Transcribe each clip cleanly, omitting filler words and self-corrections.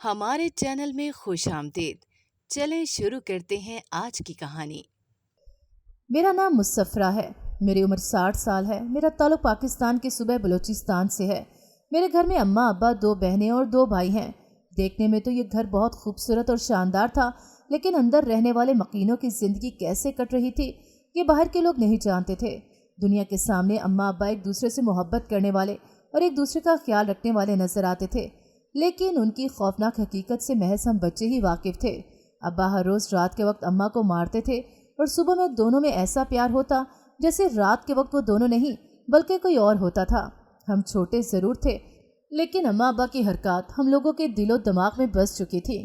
ہمارے چینل میں خوش آمدید۔ چلیں شروع کرتے ہیں آج کی کہانی۔ میرا نام مسفرہ ہے۔ میری عمر 60 سال ہے۔ میرا تعلق پاکستان کے صوبہ بلوچستان سے ہے۔ میرے گھر میں اماں ابا 2 بہنیں اور 2 بھائی ہیں۔ دیکھنے میں تو یہ گھر بہت خوبصورت اور شاندار تھا، لیکن اندر رہنے والے مکینوں کی زندگی کیسے کٹ رہی تھی یہ باہر کے لوگ نہیں جانتے تھے۔ دنیا کے سامنے اماں ابا ایک دوسرے سے محبت کرنے والے اور ایک دوسرے کا خیال رکھنے والے نظر آتے تھے، لیکن ان کی خوفناک حقیقت سے محض ہم بچے ہی واقف تھے۔ ابا ہر روز رات کے وقت اماں کو مارتے تھے اور صبح میں دونوں میں ایسا پیار ہوتا جیسے رات کے وقت وہ دونوں نہیں بلکہ کوئی اور ہوتا تھا۔ ہم چھوٹے ضرور تھے، لیکن اماں ابا کی حرکات ہم لوگوں کے دل و دماغ میں بس چکی تھی۔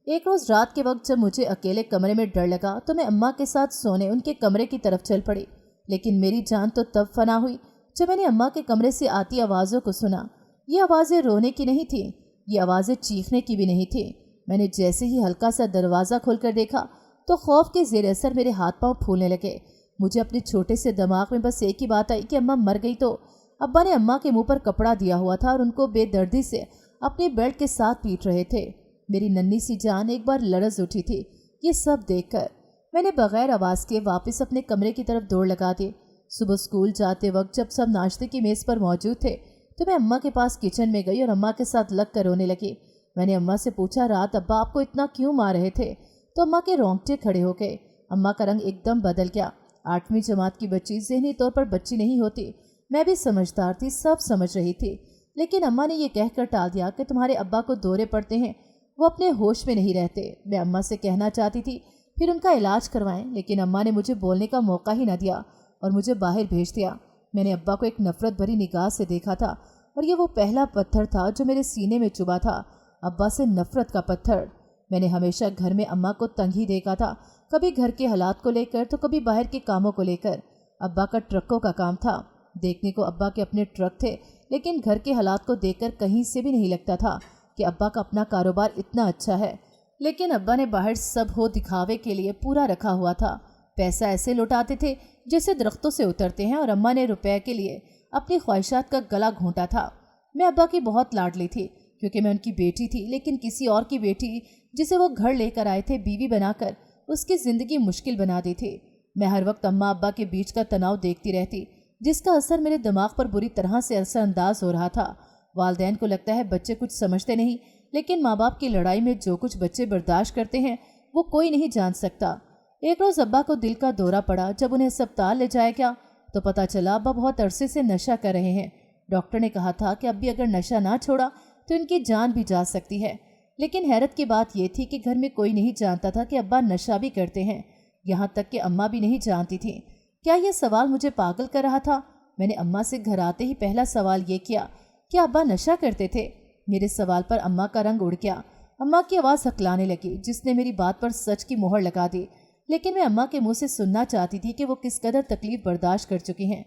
ایک روز رات کے وقت جب مجھے اکیلے کمرے میں ڈر لگا تو میں اماں کے ساتھ سونے ان کے کمرے کی طرف چل پڑی، لیکن میری جان تو تب فنا ہوئی جب میں نے اماں کے کمرے سے آتی آوازوں کو سنا۔ یہ آوازیں رونے کی نہیں تھیں، یہ آوازیں چیخنے کی بھی نہیں تھیں۔ میں نے جیسے ہی ہلکا سا دروازہ کھول کر دیکھا تو خوف کے زیر اثر میرے ہاتھ پاؤں پھولنے لگے۔ مجھے اپنے چھوٹے سے دماغ میں بس ایک ہی بات آئی کہ اماں مر گئی تو۔ ابا نے اماں کے منہ پر کپڑا دیا ہوا تھا اور ان کو بے دردی سے اپنے بیلٹ کے ساتھ پیٹ رہے تھے۔ میری ننھی سی جان ایک بار لرز اٹھی تھی یہ سب دیکھ کر۔ میں نے بغیر آواز کے واپس اپنے کمرے کی طرف دوڑ لگا دی۔ صبح اسکول جاتے وقت جب سب ناشتے کی میز پر موجود تھے تو میں اماں کے پاس کچن میں گئی اور اماں کے ساتھ لگ کر رونے لگی۔ میں نے اماں سے پوچھا، رات ابا آپ کو اتنا کیوں مار رہے تھے؟ تو اماں کے رونگٹے کھڑے ہو گئے۔ اماں کا رنگ ایک دم بدل گیا۔ 8ویں جماعت کی بچی ذہنی طور پر بچی نہیں ہوتی۔ میں بھی سمجھدار تھی، سب سمجھ رہی تھی، لیکن اماں نے یہ کہہ کر ٹال دیا کہ تمہارے ابا کو دورے پڑتے ہیں، وہ اپنے ہوش میں نہیں رہتے۔ میں اماں سے کہنا چاہتی تھی پھر ان کا علاج کروائیں، لیکن اماں نے مجھے بولنے کا موقع ہی نہ دیا اور مجھے باہر بھیج دیا۔ میں نے ابا کو ایک نفرت بھری نگاہ سے دیکھا تھا اور یہ وہ پہلا پتھر تھا جو میرے سینے میں چبھا تھا، ابا سے نفرت کا پتھر۔ میں نے ہمیشہ گھر میں اماں کو تنگ ہی دیکھا تھا، کبھی گھر کے حالات کو لے کر تو کبھی باہر کے کاموں کو لے کر۔ ابا کا ٹرکوں کا کام تھا، دیکھنے کو ابا کے اپنے ٹرک تھے، لیکن گھر کے حالات کو دیکھ کر کہیں سے بھی نہیں لگتا تھا کہ ابا کا اپنا کاروبار اتنا اچھا ہے۔ لیکن ابا نے باہر سب ہو دکھاوے کے لیے پورا رکھا ہوا تھا، پیسہ ایسے لوٹاتے تھے جیسے درختوں سے اترتے ہیں، اور اماں نے روپے کے لیے اپنی خواہشات کا گلا گھونٹا تھا۔ میں ابا کی بہت لاڈلی تھی کیونکہ میں ان کی بیٹی تھی، لیکن کسی اور کی بیٹی جسے وہ گھر لے کر آئے تھے بیوی بنا کر اس کی زندگی مشکل بنا دی تھی۔ میں ہر وقت اماں ابا کے بیچ کا تناؤ دیکھتی رہتی، جس کا اثر میرے دماغ پر بری طرح سے اثر انداز ہو رہا تھا۔ والدین کو لگتا ہے بچے کچھ سمجھتے نہیں، لیکن ماں باپ کی لڑائی میں جو کچھ بچے برداشت کرتے ہیں وہ کوئی نہیں جان سکتا۔ ایک روز ابا کو دل کا دورہ پڑا۔ جب انہیں اسپتال لے جایا گیا تو پتہ چلا ابا بہت عرصے سے نشہ کر رہے ہیں۔ ڈاکٹر نے کہا تھا کہ اب بھی اگر نشہ نہ چھوڑا تو ان کی جان بھی جا سکتی ہے، لیکن حیرت کی بات یہ تھی کہ گھر میں کوئی نہیں جانتا تھا کہ ابا نشہ بھی کرتے ہیں، یہاں تک کہ اماں بھی نہیں جانتی تھیں۔ کیا یہ سوال مجھے پاگل کر رہا تھا؟ میں نے اماں سے گھر آتے ہی پہلا سوال یہ کیا کہ ابا نشہ کرتے تھے؟ میرے سوال پر اماں کا رنگ اڑ گیا۔ اماں کی آواز ہکلانے لگی جس نے میری بات پر سچ کی مہر لگا دی، لیکن میں اماں کے منہ سے سننا چاہتی تھی کہ وہ کس قدر تکلیف برداشت کر چکی ہیں۔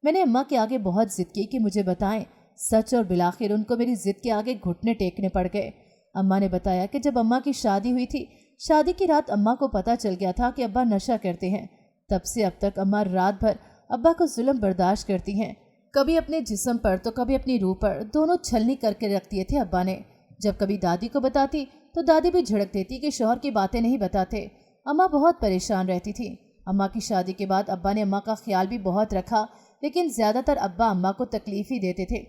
میں نے اماں کے آگے بہت ضد کی کہ مجھے بتائیں سچ، اور بالآخر ان کو میری ضد کے آگے گھٹنے ٹیکنے پڑ گئے۔ اماں نے بتایا کہ جب اماں کی شادی ہوئی تھی، شادی کی رات اماں کو پتہ چل گیا تھا کہ ابا نشہ کرتے ہیں۔ تب سے اب تک اماں رات بھر ابا کو ظلم برداشت کرتی ہیں، کبھی اپنے جسم پر تو کبھی اپنی روح پر، دونوں چھلنی کر کے رکھ دیے تھے ابا نے۔ جب کبھی دادی کو بتاتی تو دادی بھی جھڑک دیتی کہ شوہر کی باتیں نہیں بتاتے۔ اماں بہت پریشان رہتی تھی۔ اماں کی شادی کے بعد ابا نے اماں کا خیال بھی بہت رکھا، لیکن زیادہ تر ابا اماں کو تکلیف ہی دیتے تھے۔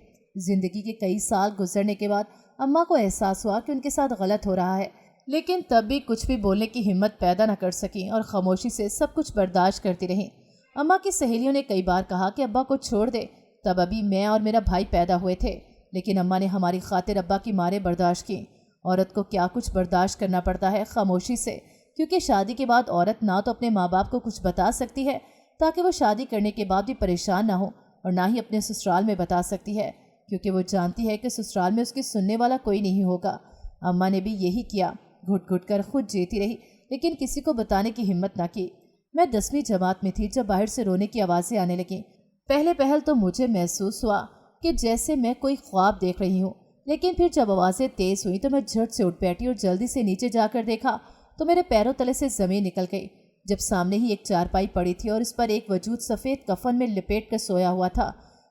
زندگی کے کئی سال گزرنے کے بعد اماں کو احساس ہوا کہ ان کے ساتھ غلط ہو رہا ہے، لیکن تب بھی کچھ بھی بولنے کی ہمت پیدا نہ کر سکیں اور خاموشی سے سب کچھ برداشت کرتی رہیں۔ اماں کی سہیلیوں نے کئی بار کہا کہ ابا کو چھوڑ دے، تب ابھی میں اور میرا بھائی پیدا ہوئے تھے، لیکن اماں نے ہماری خاطر ابا کی ماریں برداشت کی۔ عورت کو کیا کچھ برداشت کرنا پڑتا ہے خاموشی سے، کیونکہ شادی کے بعد عورت نہ تو اپنے ماں باپ کو کچھ بتا سکتی ہے تاکہ وہ شادی کرنے کے بعد بھی پریشان نہ ہو، اور نہ ہی اپنے سسرال میں بتا سکتی ہے کیونکہ وہ جانتی ہے کہ سسرال میں اس کی سننے والا کوئی نہیں ہوگا۔ اماں نے بھی یہی کیا، گھٹ گھٹ کر خود جیتی رہی، لیکن کسی کو بتانے کی ہمت نہ کی۔ میں 10ویں جماعت میں تھی جب باہر سے رونے کی آوازیں آنے لگیں۔ پہلے پہل تو مجھے محسوس ہوا کہ جیسے میں کوئی خواب دیکھ رہی ہوں، لیکن پھر جب آوازیں تیز ہوئی تو میں جھٹ سے اٹھ بیٹھی اور جلدی سے نیچے جا کر دیکھا تو میرے پیروں تلے سے زمین نکل گئی۔ جب سامنے ہی ایک چارپائی پڑی تھی اور اس پر ایک وجود سفید کفن میں لپیٹ کر سویا ہوا تھا۔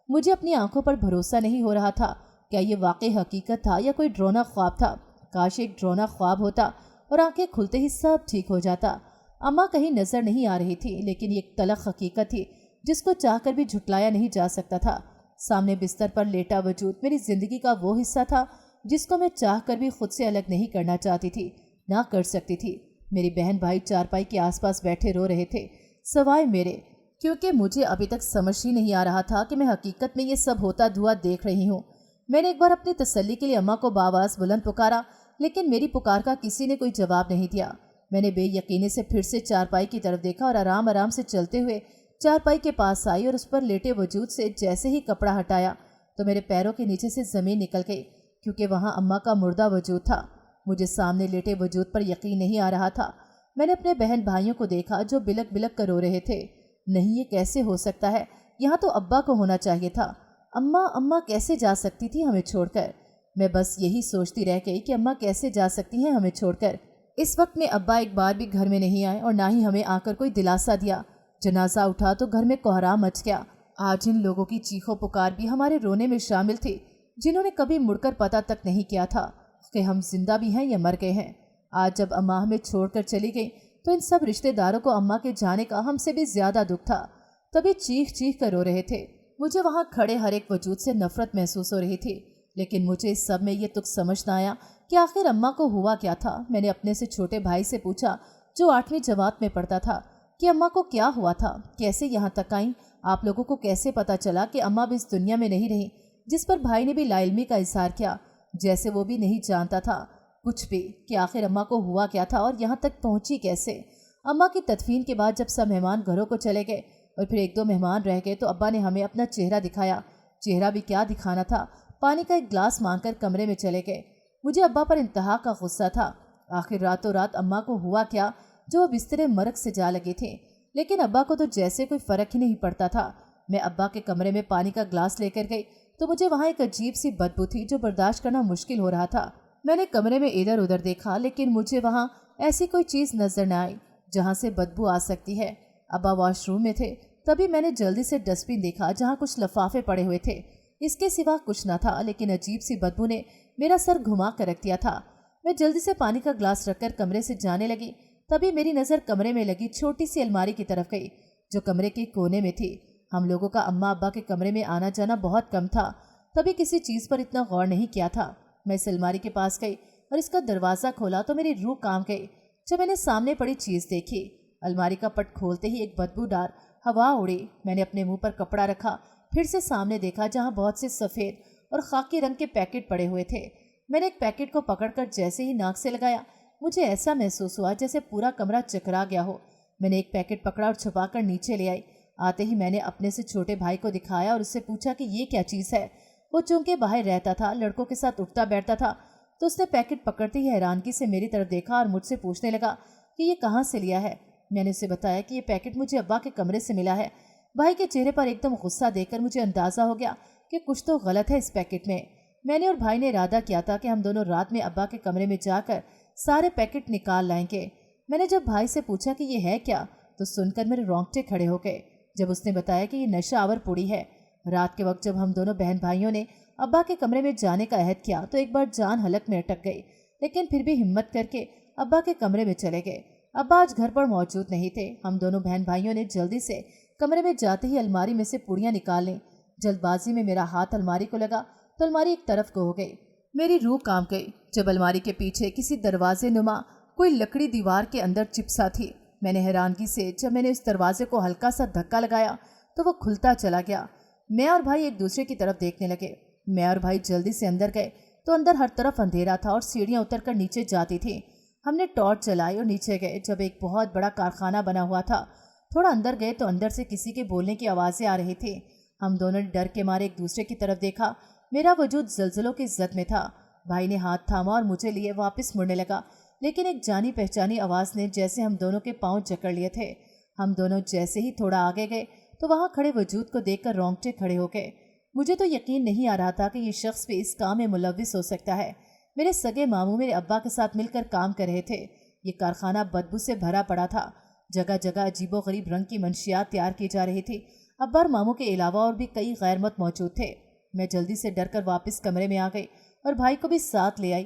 مجھے اپنی آنکھوں پر بھروسہ نہیں ہو رہا تھا، کیا یہ واقعی حقیقت تھا یا کوئی ڈرونا خواب تھا؟ کاش ایک ڈرونا خواب ہوتا اور آنکھیں کھلتے ہی سب ٹھیک ہو جاتا۔ اماں کہیں نظر نہیں آ رہی تھی، لیکن یہ ایک تلخ حقیقت تھی جس کو چاہ کر بھی جھٹلایا نہیں جا سکتا تھا۔ سامنے بستر پر لیٹا وجود میری زندگی کا وہ حصہ تھا جس کو میں چاہ کر بھی خود سے الگ نہیں کرنا چاہتی تھی، نہ کر سکتی تھی۔ میری بہن بھائی چارپائی کے آس پاس بیٹھے رو رہے تھے، سوائے میرے، کیونکہ مجھے ابھی تک سمجھ ہی نہیں آ رہا تھا کہ میں حقیقت میں یہ سب ہوتا دھوا دیکھ رہی ہوں۔ میں نے ایک بار اپنی تسلی کے لیے اماں کو باواز بلند پکارا، لیکن میری پکار کا کسی نے کوئی جواب نہیں دیا۔ میں نے بے یقینی سے پھر سے چارپائی کی طرف دیکھا اور آرام آرام سے چلتے ہوئے چارپائی کے پاس آئی اور اس پر لیٹے وجود سے جیسے ہی کپڑا ہٹایا تو میرے پیروں کے نیچے سے زمین نکل گئی، کیونکہ وہاں اماں کا مردہ وجود تھا۔ مجھے سامنے لیٹے وجود پر یقین نہیں آ رہا تھا۔ میں نے اپنے بہن بھائیوں کو دیکھا جو بلک بلک کر رو رہے تھے۔ نہیں، یہ کیسے ہو سکتا ہے؟ یہاں تو ابا کو ہونا چاہیے تھا۔ اماں کیسے جا سکتی تھی ہمیں چھوڑ کر؟ میں بس یہی سوچتی رہ گئی کہ اماں کیسے جا سکتی ہیں ہمیں چھوڑ کر۔ اس وقت میں ابا ایک بار بھی گھر میں نہیں آئے اور نہ ہی ہمیں آ کر کوئی دلاسا دیا۔ جنازہ اٹھا تو گھر میں کوہرام مچ گیا۔ آج ان لوگوں کی چیخو پکار بھی ہمارے رونے میں شامل تھی، جنہوں نے کبھی مڑ کر پتہ تک نہیں کیا تھا کہ ہم زندہ بھی ہیں یا مر گئے ہیں۔ آج جب اماں ہمیں چھوڑ کر چلی گئی تو ان سب رشتہ داروں کو اماں کے جانے کا ہم سے بھی زیادہ دکھ تھا، تبھی چیخ چیخ کر رو رہے تھے۔ مجھے وہاں کھڑے ہر ایک وجود سے نفرت محسوس ہو رہی تھی، لیکن مجھے اس سب میں یہ تک سمجھ نہ آیا کہ آخر اماں کو ہوا کیا تھا۔ میں نے اپنے سے چھوٹے بھائی سے پوچھا جو 8ویں جماعت میں پڑھتا تھا کہ اماں کو کیا ہوا تھا، کیسے یہاں تک آئیں، آپ لوگوں کو کیسے پتا چلا کہ اماں بھی اس دنیا میں نہیں رہیں؟ جس پر بھائی نے بھی لا علمی کا اظہار کیا، جیسے وہ بھی نہیں جانتا تھا کچھ بھی کہ آخر اماں کو ہوا کیا تھا اور یہاں تک پہنچی کیسے۔ اماں کی تدفین کے بعد جب سب مہمان گھروں کو چلے گئے اور پھر 1-2 مہمان رہ گئے تو ابا نے ہمیں اپنا چہرہ دکھایا۔ چہرہ بھی کیا دکھانا تھا، پانی کا ایک گلاس مانگ کر کمرے میں چلے گئے۔ مجھے ابا پر انتہا کا غصہ تھا۔ آخر راتوں رات اماں کو ہوا کیا جو وہ بسترے مرگ سے جا لگے تھے، لیکن ابا کو تو جیسے کوئی فرق ہی نہیں پڑتا تھا۔ میں ابا کے کمرے میں پانی کا گلاس لے کر گئی تو مجھے وہاں ایک عجیب سی بدبو تھی جو برداشت کرنا مشکل ہو رہا تھا۔ میں نے کمرے میں ادھر ادھر دیکھا، لیکن مجھے وہاں ایسی کوئی چیز نظر نہ آئی جہاں سے بدبو آ سکتی ہے۔ ابا واش روم میں تھے، تبھی میں نے جلدی سے ڈسٹ بن دیکھا جہاں کچھ لفافے پڑے ہوئے تھے۔ اس کے سوا کچھ نہ تھا، لیکن عجیب سی بدبو نے میرا سر گھما کر رکھ دیا تھا۔ میں جلدی سے پانی کا گلاس رکھ کر کمرے سے جانے لگی، تبھی میری نظر کمرے میں لگی چھوٹی سی الماری کی طرف گئی جو کمرے کے کونے میں تھی۔ ہم لوگوں کا اماں ابا کے کمرے میں آنا جانا بہت کم تھا، تبھی کسی چیز پر اتنا غور نہیں کیا تھا۔ میں اس الماری کے پاس گئی اور اس کا دروازہ کھولا تو میری روح کانپ گئی جب میں نے سامنے پڑی چیز دیکھی۔ الماری کا پٹ کھولتے ہی ایک بدبودار ہوا اڑی۔ میں نے اپنے منہ پر کپڑا رکھا، پھر سے سامنے دیکھا جہاں بہت سے سفید اور خاکی رنگ کے پیکٹ پڑے ہوئے تھے۔ میں نے ایک پیکٹ کو پکڑ کر جیسے ہی ناک سے لگایا، مجھے ایسا محسوس ہوا جیسے پورا کمرہ چکرا گیا ہو۔ میں نے ایک پیکٹ پکڑا اور چھپا کر نیچے لے آئی۔ آتے ہی میں نے اپنے سے چھوٹے بھائی کو دکھایا اور اس سے پوچھا کہ یہ کیا چیز ہے۔ وہ چونکہ باہر رہتا تھا، لڑکوں کے ساتھ اٹھتا بیٹھتا تھا، تو اس نے پیکٹ پکڑتے ہی حیرانگی سے میری طرف دیکھا اور مجھ سے پوچھنے لگا کہ یہ کہاں سے لیا ہے۔ میں نے اسے بتایا کہ یہ پیکٹ مجھے ابا کے کمرے سے ملا ہے۔ بھائی کے چہرے پر ایک دم غصہ دیکھ کر مجھے اندازہ ہو گیا کہ کچھ تو غلط ہے اس پیکٹ میں۔ میں نے اور بھائی نے ارادہ کیا تھا کہ ہم دونوں رات میں ابا کے کمرے میں جا کر سارے پیکٹ نکال لائیں گے۔ میں نے جب بھائی سے پوچھا کہ یہ ہے کیا تو سن کر میرے رونگٹے کھڑے ہو گئے جب اس نے بتایا کہ یہ نشہ آور پوڑی ہے۔ رات کے وقت جب ہم دونوں بہن بھائیوں نے ابا کے کمرے میں جانے کا عہد کیا تو ایک بار جان حلق میں اٹک گئی، لیکن پھر بھی ہمت کر کے ابا کے کمرے میں چلے گئے۔ ابا آج گھر پر موجود نہیں تھے۔ ہم دونوں بہن بھائیوں نے جلدی سے کمرے میں جاتے ہی الماری میں سے پوڑیاں نکال لیں۔ جلد بازی میں میرا ہاتھ الماری کو لگا تو الماری ایک طرف کو ہو گئی۔ میری روح کانپ گئی جب الماری کے پیچھے کسی دروازے نما کوئی لکڑی دیوار کے اندر چپسا تھی۔ میں نے حیرانگی سے جب میں نے اس دروازے کو ہلکا سا دھکا لگایا تو وہ کھلتا چلا گیا۔ میں اور بھائی ایک دوسرے کی طرف دیکھنے لگے۔ میں اور بھائی جلدی سے اندر گئے تو اندر ہر طرف اندھیرا تھا اور سیڑھیاں اتر کر نیچے جاتی تھیں۔ ہم نے ٹارچ جلائی اور نیچے گئے جب ایک بہت بڑا کارخانہ بنا ہوا تھا۔ تھوڑا اندر گئے تو اندر سے کسی کے بولنے کی آوازیں آ رہی تھیں۔ ہم دونوں نے ڈر کے مارے ایک دوسرے کی طرف دیکھا۔ میرا وجود زلزلوں کی زد میں تھا۔ بھائی نے ہاتھ تھاما اور مجھے لیے واپس مڑنے لگا، لیکن ایک جانی پہچانی آواز نے جیسے ہم دونوں کے پاؤں جکڑ لیے تھے۔ ہم دونوں جیسے ہی تھوڑا آگے گئے تو وہاں کھڑے وجود کو دیکھ کر رونگٹے کھڑے ہو گئے۔ مجھے تو یقین نہیں آ رہا تھا کہ یہ شخص بھی اس کام میں ملوث ہو سکتا ہے۔ میرے سگے ماموں میرے ابا کے ساتھ مل کر کام کر رہے تھے۔ یہ کارخانہ بدبو سے بھرا پڑا تھا۔ جگہ جگہ عجیب و غریب رنگ کی منشیات تیار کی جا رہی تھی۔ ابا اور ماموں کے علاوہ اور بھی کئی غیر مت موجود تھے۔ میں جلدی سے ڈر کر واپس کمرے میں آ گئی اور بھائی کو بھی ساتھ لے آئی۔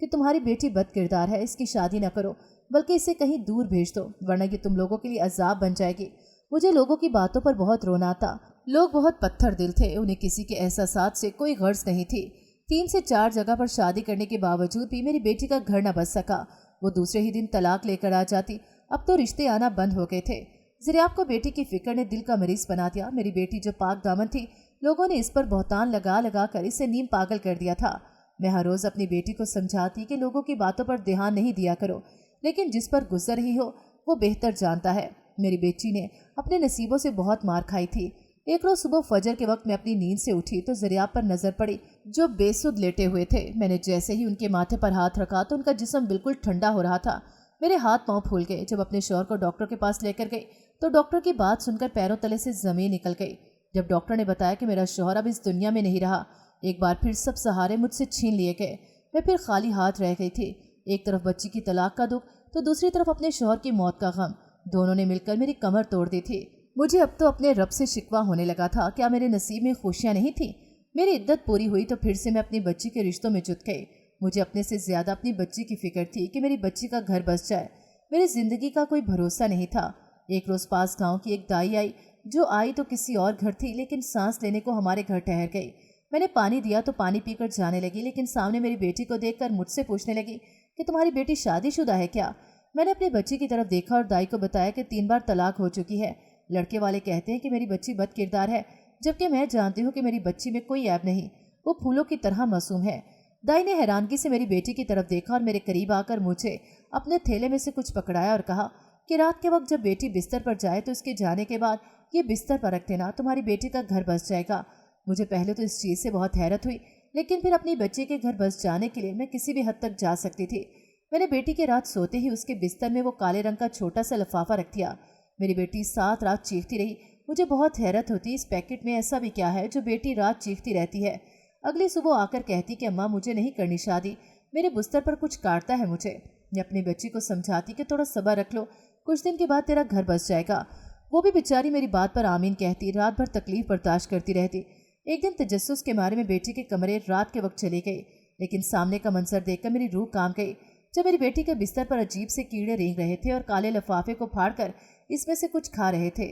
کہ تمہاری بیٹی بد کردار ہے، اس کی شادی نہ کرو، بلکہ اسے کہیں دور بھیج دو، ورنہ یہ تم لوگوں کے لیے عذاب بن جائے گی۔ مجھے لوگوں کی باتوں پر بہت رونا تھا۔ لوگ بہت پتھر دل تھے، انہیں کسی کے احساسات سے کوئی غرض نہیں تھی۔ 3 سے 4 جگہ پر شادی کرنے کے باوجود بھی میری بیٹی کا گھر نہ بس سکا۔ وہ دوسرے ہی دن طلاق لے کر آ جاتی۔ اب تو رشتے آنا بند ہو گئے تھے۔ زریاب کو بیٹی کی فکر نے دل کا مریض بنا دیا۔ میری بیٹی جو پاک دامن تھی، لوگوں نے اس پر بہتان لگا لگا کر اسے نیم پاگل کر دیا تھا۔ میں ہر روز اپنی بیٹی کو سمجھاتی کہ لوگوں کی باتوں پر دھیان نہیں دیا کرو، لیکن جس پر گزر رہی ہو وہ بہتر جانتا ہے۔ میری بیٹی نے اپنے نصیبوں سے بہت مار کھائی تھی۔ ایک روز صبح فجر کے وقت میں اپنی نیند سے اٹھی تو زریاب پر نظر پڑی، جو بے سود لیٹے ہوئے تھے۔ میں نے جیسے ہی ان کے ماتھے پر ہاتھ رکھا تو ان کا جسم بالکل ٹھنڈا ہو رہا تھا۔ میرے ہاتھ پاؤں پھول گئے۔ جب اپنے شوہر کو ڈاکٹر کے پاس لے کر گئی تو ڈاکٹر کی بات سن کر پیروں تلے سے زمین نکل گئی۔ جب ڈاکٹر نے بتایا کہ میرا شوہر اب اس دنیا میں نہیں رہا، ایک بار پھر سب سہارے مجھ سے چھین لیے گئے۔ میں پھر خالی ہاتھ رہ گئی تھی۔ ایک طرف بچی کی طلاق کا دکھ تو دوسری طرف اپنے شوہر کی موت کا غم، دونوں نے مل کر میری کمر توڑ دی تھی۔ مجھے اب تو اپنے رب سے شکوہ ہونے لگا تھا، کیا میرے نصیب میں خوشیاں نہیں تھیں؟ میری عدت پوری ہوئی تو پھر سے میں اپنی بچی کے رشتوں میں جت گئی۔ مجھے اپنے سے زیادہ اپنی بچی کی فکر تھی کہ میری بچی کا گھر بس جائے۔ میری زندگی کا کوئی بھروسہ نہیں تھا۔ ایک روز پاس گاؤں کی ایک دائی آئی، جو آئی تو کسی اور گھر تھی، لیکن سانس لینے کو ہمارے گھر ٹھہر گئی۔ میں نے پانی دیا تو پانی پی کر جانے لگی، لیکن سامنے میری بیٹی کو دیکھ کر مجھ سے پوچھنے لگی کہ تمہاری بیٹی شادی شدہ ہے کیا؟ میں نے اپنی بچی کی طرف دیکھا اور دائی کو بتایا کہ 3 بار طلاق ہو چکی ہے۔ لڑکے والے کہتے ہیں کہ میری بچی بد کردار ہے، جبکہ میں جانتی ہوں کہ میری بچی میں کوئی عیب نہیں، وہ پھولوں کی طرح معصوم ہے۔ دائی نے حیرانگی سے میری بیٹی کی طرف دیکھا اور میرے قریب آ کر مجھے اپنے تھیلے میں سے کچھ پکڑایا اور کہا کہ رات کے وقت جب بیٹی بستر پر جائے تو اس کے جانے کے بعد یہ بستر پر رکھ دینا، تمہاری بیٹی کا گھر بس جائے گا۔ مجھے پہلے تو اس چیز سے بہت حیرت ہوئی، لیکن پھر اپنی بچی کے گھر بس جانے کے لیے میں کسی بھی حد تک جا سکتی تھی۔ میں نے بیٹی کے رات سوتے ہی اس کے بستر میں وہ کالے رنگ کا چھوٹا سا لفافہ رکھ دیا۔ میری بیٹی 7 رات چیختی رہی۔ مجھے بہت حیرت ہوتی، اس پیکٹ میں ایسا بھی کیا ہے جو بیٹی رات چیختی رہتی ہے؟ اگلی صبح آ کر کہتی کہ اماں مجھے نہیں کرنی شادی، میرے بستر پر کچھ کاٹتا ہے مجھے۔ میں اپنی بچی کو سمجھاتی کہ تھوڑا صبر رکھ لو، کچھ دن کے بعد تیرا گھر بس جائے گا۔ وہ بھی بیچاری میری بات پر آمین کہتی، رات بھر تکلیف برداشت کرتی رہتی۔ ایک دن تجسس کے مارے میں بیٹی کے کمرے رات کے وقت چلی گئی، لیکن سامنے کا منظر دیکھ کر میری روح کام گئی۔ جب میری بیٹی کے بستر پر عجیب سے کیڑے رینگ رہے تھے اور کالے لفافے کو پھاڑ کر اس میں سے کچھ کھا رہے تھے،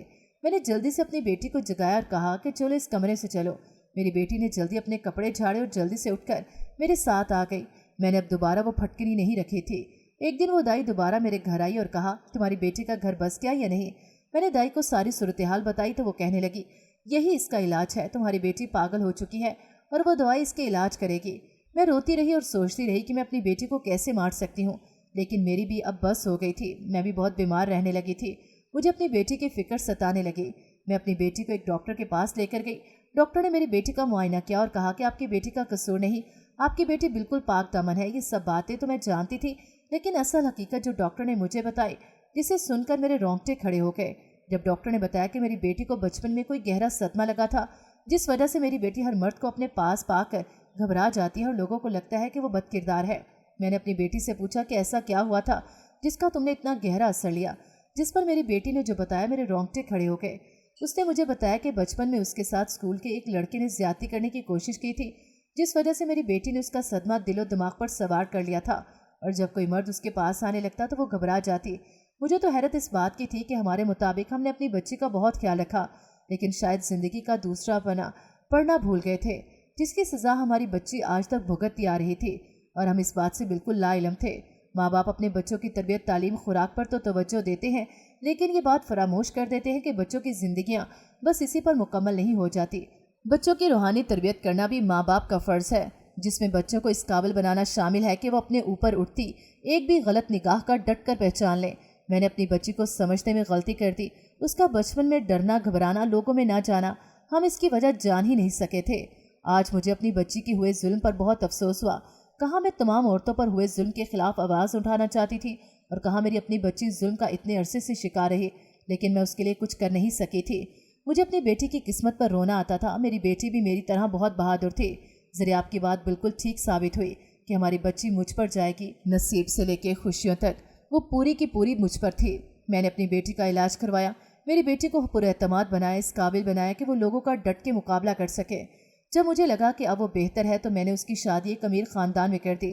میں نے جلدی سے اپنی بیٹی کو جگایا اور کہا کہ چلو اس کمرے سے چلو۔ میری بیٹی نے جلدی اپنے کپڑے جھاڑے اور جلدی سے اٹھ کر میرے ساتھ آ گئی۔ میں نے اب دوبارہ وہ پھٹکری نہیں رکھی تھی۔ ایک دن وہ دائی دوبارہ میرے گھر آئی اور کہا تمہاری بیٹی کا گھر بس گیا یا نہیں؟ میں نے دائی کو ساری صورتحال بتائی تو وہ کہنے لگی یہی اس کا علاج ہے، تمہاری بیٹی پاگل ہو چکی ہے اور وہ دوائی اس کے علاج کرے گی۔ میں روتی رہی اور سوچتی رہی کہ میں اپنی بیٹی کو کیسے مار سکتی ہوں، لیکن میری بھی اب بس ہو گئی تھی۔ میں بھی بہت بیمار رہنے لگی تھی، مجھے اپنی بیٹی کی فکر ستانے لگی۔ میں اپنی بیٹی کو ایک ڈاکٹر کے پاس لے کر گئی۔ ڈاکٹر نے میری بیٹی کا معائنہ کیا اور کہا کہ آپ کی بیٹی کا قصور نہیں، آپ کی بیٹی بالکل پاک دامن ہے۔ یہ سب باتیں تو میں جانتی تھی، لیکن اصل حقیقت جو ڈاکٹر نے مجھے بتائی، جسے سن کر میرے رونگٹے کھڑے ہو گئے۔ جب ڈاکٹر نے بتایا کہ میری بیٹی کو بچپن میں کوئی گہرا صدمہ لگا تھا، جس وجہ سے میری بیٹی ہر مرد کو اپنے پاس پا کر گھبرا جاتی ہے اور لوگوں کو لگتا ہے کہ وہ بد کردار ہے، میں نے اپنی بیٹی سے پوچھا کہ ایسا کیا ہوا تھا جس کا تم نے اتنا گہرا اثر لیا؟ جس پر میری بیٹی نے جو بتایا میرے رونگٹے کھڑے ہو گئے۔ اس نے مجھے بتایا کہ بچپن میں اس کے ساتھ اسکول کے ایک لڑکے نے زیادتی کرنے کی کوشش کی تھی، جس وجہ سے میری بیٹی نے اس کا صدمہ دل و دماغ پر سوار کر لیا تھا، اور جب کوئی مرد اس کے پاس آنے لگتا تو وہ گھبرا جاتی۔ مجھے تو حیرت اس بات کی تھی کہ ہمارے مطابق ہم نے اپنی بچی کا بہت خیال رکھا، لیکن شاید زندگی کا دوسرا پنا پڑھنا بھول گئے تھے، جس کی سزا ہماری بچی آج تک بھگتتی آ رہی تھی، اور ہم اس بات سے بالکل لا علم تھے۔ ماں باپ اپنے بچوں کی تربیت، تعلیم، خوراک پر تو توجہ دیتے ہیں، لیکن یہ بات فراموش کر دیتے ہیں کہ بچوں کی زندگیاں بس اسی پر مکمل نہیں ہو جاتی۔ بچوں کی روحانی تربیت کرنا بھی ماں باپ کا فرض ہے، جس میں بچوں کو اس قابل بنانا شامل ہے کہ وہ اپنے اوپر اٹھتی ایک بھی غلط نگاہ کا ڈٹ کر پہچان لیں۔ میں نے اپنی بچی کو سمجھنے میں غلطی کر دی۔ اس کا بچپن میں ڈرنا، گھبرانا، لوگوں میں نہ جانا، ہم اس کی وجہ جان ہی نہیں سکے تھے۔ آج مجھے اپنی بچی کی ہوئے ظلم پر بہت افسوس ہوا۔ کہاں میں تمام عورتوں پر ہوئے ظلم کے خلاف آواز اٹھانا چاہتی تھی، اور کہاں میری اپنی بچی ظلم کا اتنے عرصے سے شکار رہی، لیکن میں اس کے لیے کچھ کر نہیں سکی تھی۔ مجھے اپنی بیٹی کی قسمت پر رونا آتا تھا۔ میری بیٹی بھی میری طرح بہت بہادر تھی۔ زریاب کی بات بالکل ٹھیک ثابت ہوئی کہ ہماری بچی مجھ پر جائے گی، نصیب سے لے کے خوشیوں تک وہ پوری کی پوری مجھ پر تھی۔ میں نے اپنی بیٹی کا علاج کروایا، میری بیٹی کو پر اعتماد بنایا، اس قابل بنایا کہ وہ لوگوں کا ڈٹ کے مقابلہ کر سکے۔ جب مجھے لگا کہ اب وہ بہتر ہے تو میں نے اس کی شادی ایک امیر خاندان میں کر دی۔